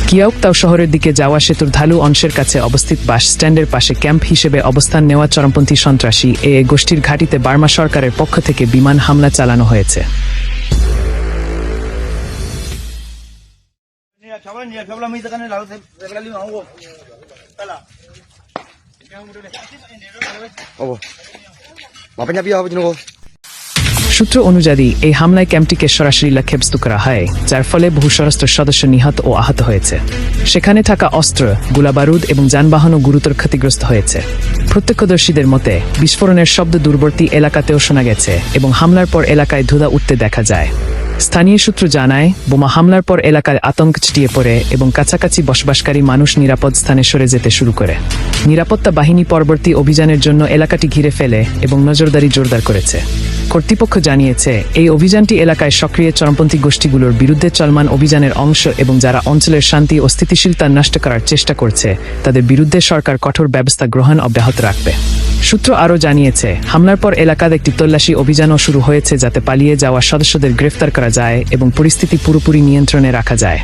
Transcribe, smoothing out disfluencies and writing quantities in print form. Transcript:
কিয়াউকতাও শহরের দিকে যাওয়া সেতুর ঢালু অংশের কাছে অবস্থিত বাস স্ট্যান্ডের পাশে ক্যাম্প হিসেবে অবস্থান নেওয়া চরমপন্থী সন্ত্রাসী এ গোষ্ঠীর ঘাঁটিতে বার্মা সরকারের পক্ষ থেকে বিমান হামলা চালানো হয়েছে। সূত্র অনুযায়ী এই হামলায় ক্যাম্পটিকে সরাসরি লক্ষ্যবস্তু করা হয়, যার ফলে বহু সশস্ত্র সদস্য নিহত ও আহত হয়েছে। সেখানে থাকা অস্ত্র, গোলাবারুদ এবং যানবাহনও গুরুতর ক্ষতিগ্রস্ত হয়েছে। প্রত্যক্ষদর্শীদের মতে বিস্ফোরণের শব্দ দূরবর্তী এলাকাতেও শোনা গেছে এবং হামলার পর এলাকায় ধুধা উঠতে দেখা যায়। স্থানীয় সূত্র জানায়, বোমা হামলার পর এলাকায় আতঙ্ক ছড়িয়ে পড়ে এবং কাছাকাছি বসবাসকারী মানুষ নিরাপদ স্থানে সরে যেতে শুরু করে। নিরাপত্তা বাহিনী পরবর্তী অভিযানের জন্য এলাকাটি ঘিরে ফেলে এবং নজরদারি জোরদার করেছে। কর্তৃপক্ষ জানিয়েছে, এই অভিযানটি এলাকায় সক্রিয় চরমপন্থী গোষ্ঠীগুলোর বিরুদ্ধে চলমান অভিযানের অংশ এবং যারা অঞ্চলের শান্তি ও স্থিতিশীলতা নষ্ট করার চেষ্টা করছে তাদের বিরুদ্ধে সরকার কঠোর ব্যবস্থা গ্রহণ অব্যাহত রাখবে। সূত্র আরও জানিয়েছে, হামলার পর এলাকায় একটি তল্লাশি অভিযানও শুরু হয়েছে যাতে পালিয়ে যাওয়া সদস্যদের গ্রেফতার করা যায় এবং পরিস্থিতি পুরোপুরি নিয়ন্ত্রণে রাখা যায়।